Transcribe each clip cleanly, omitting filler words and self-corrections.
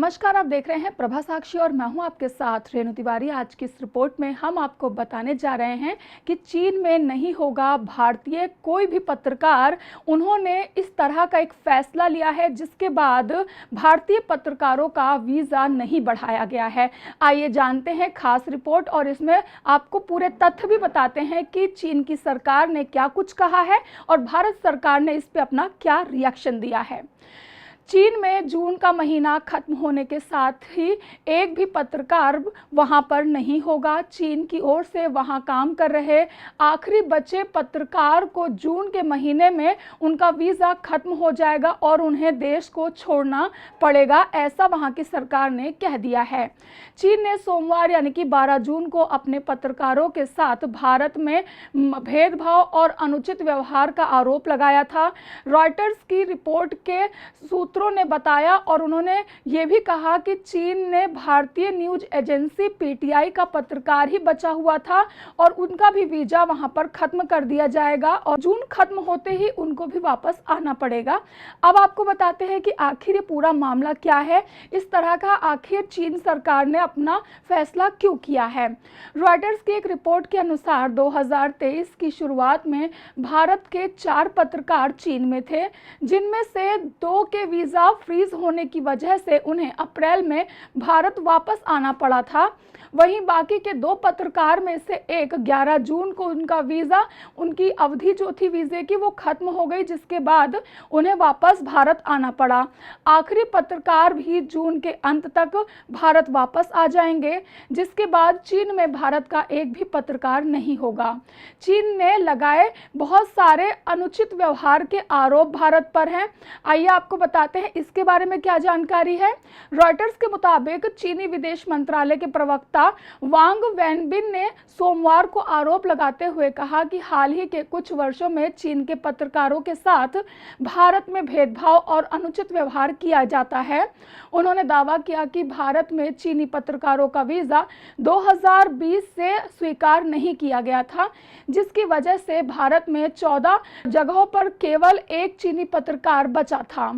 नमस्कार, आप देख रहे हैं प्रभा साक्षी और मैं हूं आपके साथ रेणु तिवारी। आज की इस रिपोर्ट में हम आपको बताने जा रहे हैं कि चीन में नहीं होगा भारतीय कोई भी पत्रकार। उन्होंने इस तरह का एक फैसला लिया है जिसके बाद भारतीय पत्रकारों का वीज़ा नहीं बढ़ाया गया है। आइए जानते हैं खास रिपोर्ट और इसमें आपको पूरे तथ्य भी बताते हैं कि चीन की सरकार ने क्या कुछ कहा है और भारत सरकार ने इस पर अपना क्या रिएक्शन दिया है। चीन में जून का महीना खत्म होने के साथ ही एक भी पत्रकार वहां पर नहीं होगा। चीन की ओर से वहां काम कर रहे आखिरी बचे पत्रकार को जून के महीने में उनका वीज़ा खत्म हो जाएगा और उन्हें देश को छोड़ना पड़ेगा, ऐसा वहां की सरकार ने कह दिया है। चीन ने सोमवार यानी कि 12 जून को अपने पत्रकारों के साथ भारत में भेदभाव और अनुचित व्यवहार का आरोप लगाया था। रॉयटर्स की रिपोर्ट के सूत्रों ने बताया और उन्होंने ये भी कहा कि चीन ने भारतीय न्यूज एजेंसी पीटीआई का पत्रकार ही बचा हुआ था और उनका भी वीजा वहां पर खत्म कर दिया जाएगा और जून खत्म होते ही उनको भी वापस आना पड़ेगा। अब आपको बताते हैं कि आखिर ये पूरा मामला क्या है, इस तरह का आखिर चीन सरकार ने अपना फैसला क्यों किया है। रॉयटर्स की एक रिपोर्ट के अनुसार 2023 की शुरुआत में भारत के 4 पत्रकार चीन में थे, जिनमें से 2 के वीज़ा फ्रीज होने की वजह से उन्हें अप्रैल में भारत वापस आना पड़ा था। वहीं बाकी के 2 पत्रकार में से एक 11 जून को उनका वीज़ा, उनकी अवधि जो थी वीज़े की वो खत्म हो गई, जिसके बाद उन्हें वापस भारत आना पड़ा। आखिरी पत्रकार भी जून के अंत तक भारत वापस आ जाएंगे, जिसके बाद चीन में भारत का एक भी पत्रकार नहीं होगा। चीन ने लगाए बहुत सारे अनुचित व्यवहार के आरोप भारत पर हैं। आइए आपको बताते हैं इसके बारे में क्या जानकारी है। रॉयटर्स के मुताबिक चीनी विदेश मंत्रालय के प्रवक्ता वांग वेनबिन ने सोमवार को आरोप लगाते हुए कहा कि हाल ही के कुछ वर्षों में चीन के पत्रकारों के साथ भारत में भेदभाव और अनुचित व्यवहार किया जाता है। उन्होंने दावा किया कि भारत में चीनी पत्रकारों का वीज़ा 2020 से स्वीकार नहीं किया गया था, जिसकी वजह से भारत में 14 जगहों पर केवल एक चीनी पत्रकार बचा था।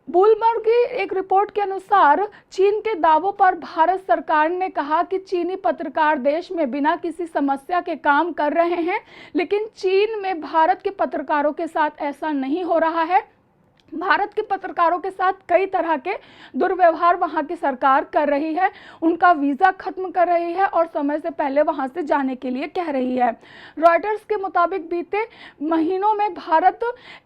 ब्लूमबर्ग की एक रिपोर्ट के अनुसार चीन के दावों पर भारत सरकार ने कहा कि चीनी पत्रकार देश में बिना किसी समस्या के काम कर रहे हैं, लेकिन चीन में भारत के पत्रकारों के साथ ऐसा नहीं हो रहा है। भारत के पत्रकारों के साथ कई तरह के दुर्व्यवहार वहां की सरकार कर रही है, उनका वीज़ा खत्म कर रही है और समय से पहले वहां से जाने के लिए कह रही है। रॉयटर्स के मुताबिक बीते महीनों में भारत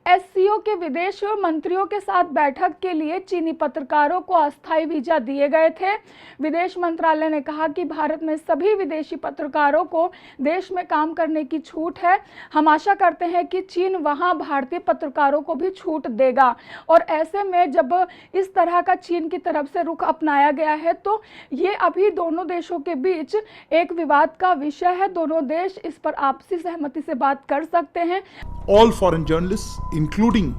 एससीओ के विदेश मंत्रियों के साथ बैठक के लिए चीनी पत्रकारों को अस्थायी वीज़ा दिए गए थे। विदेश मंत्रालय ने कहा कि भारत में सभी विदेशी पत्रकारों को देश में काम करने की छूट है। हम आशा करते हैं कि चीन वहां भारतीय पत्रकारों को भी छूट देगा और ऐसे में जब इस तरह का चीन की तरफ से रुख अपनाया गया है तो ये अभी दोनों देशों के बीच एक विवाद का विषय है। दोनों देश इस पर आपसी सहमति से बात कर सकते हैं। All foreign journalists, including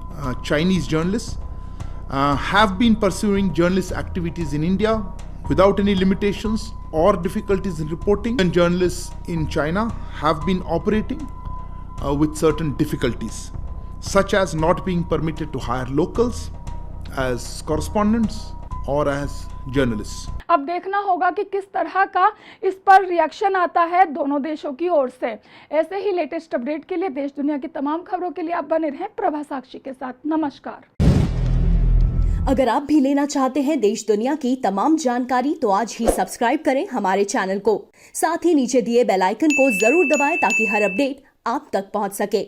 Chinese journalists, have been pursuing journalist activities in India without any limitations or difficulties in reporting. And journalists in China have been operating with certain difficulties, such as not being permitted to hire locals as correspondents or as journalists. अब देखना होगा कि किस तरह का इस पर reaction आता है दोनों देशों की ओर से। ऐसे ही लेटेस्ट अपडेट के लिए देश दुनिया की तमाम खबरों के लिए आप बने रहें प्रभा साक्षी के साथ। नमस्कार। अगर आप भी लेना चाहते हैं देश दुनिया की तमाम जानकारी तो आज ही सब्सक्राइब करें हमारे चैनल को। साथ ही नीचे दिए बेल आइकन को जरूर दबाएं ताकि हर अपडेट आप तक पहुंच सके।